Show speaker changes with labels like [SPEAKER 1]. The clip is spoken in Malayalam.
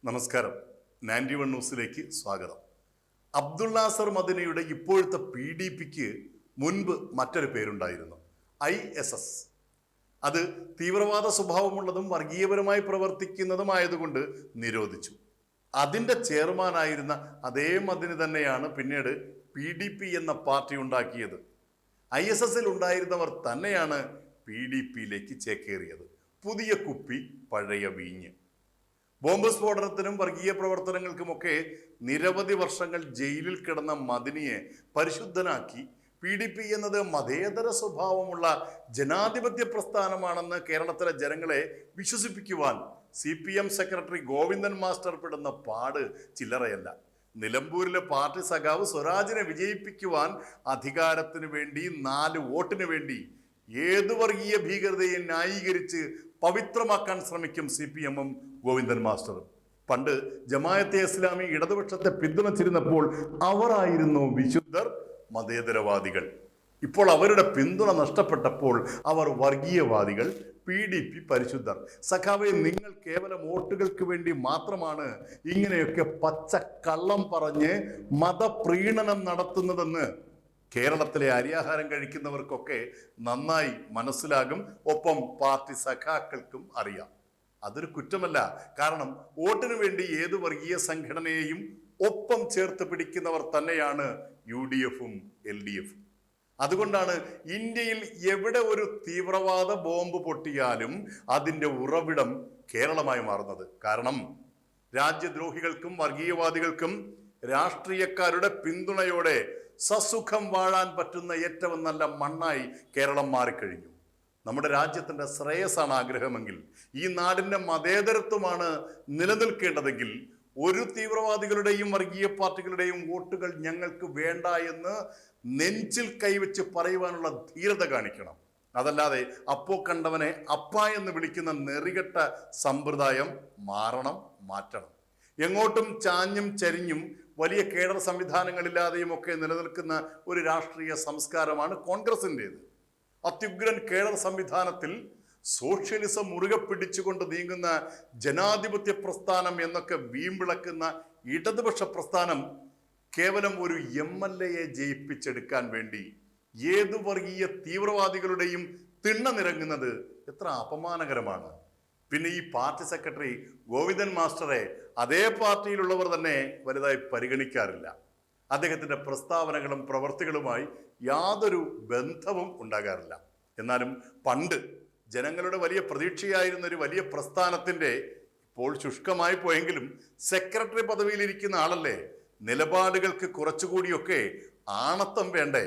[SPEAKER 1] നമസ്കാരം. 91 ന്യൂസിലേക്ക് സ്വാഗതം. അബ്ദുൾ നാസർ മദനിയുടെ ഇപ്പോഴത്തെ PDPക്ക് മുൻപ് മറ്റൊരു പേരുണ്ടായിരുന്നു, ISS. അത് തീവ്രവാദ സ്വഭാവമുള്ളതും വർഗീയപരമായി പ്രവർത്തിക്കുന്നതുമായതുകൊണ്ട് നിരോധിച്ചു. അതിൻ്റെ ചെയർമാനായിരുന്ന അതേ മദനി തന്നെയാണ് പിന്നീട് PDP എന്ന പാർട്ടി ഉണ്ടാക്കിയത്. ISSൽ ഉണ്ടായിരുന്നവർ തന്നെയാണ് PDPയിലേക്ക് ചേക്കേറിയത്. പുതിയ കുപ്പി പഴയ വീഞ്ഞ്. ബോംബ് സ്ഫോടനത്തിനും വർഗീയ പ്രവർത്തനങ്ങൾക്കുമൊക്കെ നിരവധി വർഷങ്ങൾ ജയിലിൽ കിടന്ന മദനിയെ പരിശുദ്ധനാക്കി PDP എന്നത് മതേതര സ്വഭാവമുള്ള ജനാധിപത്യ പ്രസ്ഥാനമാണെന്ന് കേരളത്തിലെ ജനങ്ങളെ വിശ്വസിപ്പിക്കുവാൻ CPM സെക്രട്ടറി ഗോവിന്ദൻ മാസ്റ്റർ പെടുന്ന പാട് ചില്ലറയല്ല. നിലമ്പൂരിലെ പാർട്ടി സഖാവ് സ്വരാജിനെ വിജയിപ്പിക്കുവാൻ അധികാരത്തിന് വേണ്ടി 4 വോട്ടിന് വേണ്ടി ഏത് വർഗീയ ഭീകരതയെ ന്യായീകരിച്ച് പവിത്രമാക്കാൻ ശ്രമിക്കും CPMഉം ഗോവിന്ദൻ മാസ്റ്ററും. പണ്ട് ജമാഅത്തെ ഇസ്ലാമി ഇടതുപക്ഷത്തെ പിന്തുണച്ചിരുന്നപ്പോൾ അവരായിരുന്നു വിശുദ്ധർ, മതേതരവാദികൾ. ഇപ്പോൾ അവരുടെ പിന്തുണ നഷ്ടപ്പെട്ടപ്പോൾ അവർ വർഗീയവാദികൾ, PDP പരിശുദ്ധർ. സഖാവെ, നിങ്ങൾ കേവലം വോട്ടുകൾക്ക് വേണ്ടി മാത്രമാണ് ഇങ്ങനെയൊക്കെ പച്ചക്കള്ളം പറഞ്ഞ് മതപ്രീണനം നടത്തുന്നതെന്ന് കേരളത്തിലെ അരിയാഹാരം കഴിക്കുന്നവർക്കൊക്കെ നന്നായി മനസ്സിലാകും. ഒപ്പം പാർട്ടി സഖാക്കൾക്കും അറിയാം. അതൊരു കുറ്റമല്ല. കാരണം വോട്ടിനു വേണ്ടി ഏത് വർഗീയ സംഘടനയെയും ഒപ്പം ചേർത്ത് പിടിക്കുന്നവർ തന്നെയാണ് UDFഉം LDFഉം. അതുകൊണ്ടാണ് ഇന്ത്യയിൽ എവിടെ ഒരു തീവ്രവാദ ബോംബ് പൊട്ടിയാലും അതിൻ്റെ ഉറവിടം കേരളമായി മാറുന്നത്. കാരണം രാജ്യദ്രോഹികൾക്കും വർഗീയവാദികൾക്കും രാഷ്ട്രീയക്കാരുടെ പിന്തുണയോടെ സസുഖം വാഴാൻ പറ്റുന്ന ഏറ്റവും നല്ല മണ്ണായി കേരളം മാറിക്കഴിഞ്ഞു. നമ്മുടെ രാജ്യത്തിൻ്റെ ശ്രേയസ്സാണ് ആഗ്രഹമെങ്കിൽ, ഈ നാടിൻ്റെ മതേതരത്വമാണ് നിലനിൽക്കേണ്ടതെങ്കിൽ, ഒരു തീവ്രവാദികളുടെയും വർഗീയ പാർട്ടികളുടെയും വോട്ടുകൾ ഞങ്ങൾക്ക് വേണ്ട എന്ന് നെഞ്ചിൽ കൈവച്ച് പറയുവാനുള്ള ധീരത കാണിക്കണം. അതല്ലാതെ അപ്പോ കണ്ടവനെ അപ്പ എന്ന് വിളിക്കുന്ന നെറികെട്ട സമ്പ്രദായം മാറ്റണം. എങ്ങോട്ടും ചാഞ്ഞും ചരിഞ്ഞും വലിയ കേഡർ സംവിധാനങ്ങളില്ലാതെയും ഒക്കെ നിലനിൽക്കുന്ന ഒരു രാഷ്ട്രീയ സംസ്കാരമാണ് കോൺഗ്രസിൻ്റേത്. അത്യുഗ്രൻ കേഡർ സംവിധാനത്തിൽ സോഷ്യലിസം മുറുകെ പിടിച്ചുകൊണ്ട് നീങ്ങുന്ന ജനാധിപത്യ പ്രസ്ഥാനം എന്നൊക്കെ വീമ്പിളക്കുന്ന ഇടതുപക്ഷ പ്രസ്ഥാനം കേവലം ഒരു MLAയെ ജയിപ്പിച്ചെടുക്കാൻ വേണ്ടി ഏതു വർഗീയ തീവ്രവാദികളുടെയും തിണ്ണ നിരങ്ങുന്നത് എത്ര അപമാനകരമാണ്. പിന്നെ ഈ പാർട്ടി സെക്രട്ടറി ഗോവിന്ദൻ മാസ്റ്ററെ അതേ പാർട്ടിയിലുള്ളവർ തന്നെ വലുതായി പരിഗണിക്കാറില്ല. അദ്ദേഹത്തിൻ്റെ പ്രസ്താവനകളും പ്രവർത്തികളുമായി യാതൊരു ബന്ധവും ഉണ്ടാകാറില്ല. എന്നാലും പണ്ട് ജനങ്ങളുടെ വലിയ പ്രതീക്ഷയായിരുന്ന ഒരു വലിയ പ്രസ്ഥാനത്തിൻ്റെ ഇപ്പോൾ ശുഷ്കമായി പോയെങ്കിലും സെക്രട്ടറി പദവിയിലിരിക്കുന്ന ആളല്ലേ, നിലപാടുകൾക്ക് കുറച്ചുകൂടിയൊക്കെ ആണത്തം വേണ്ടേ?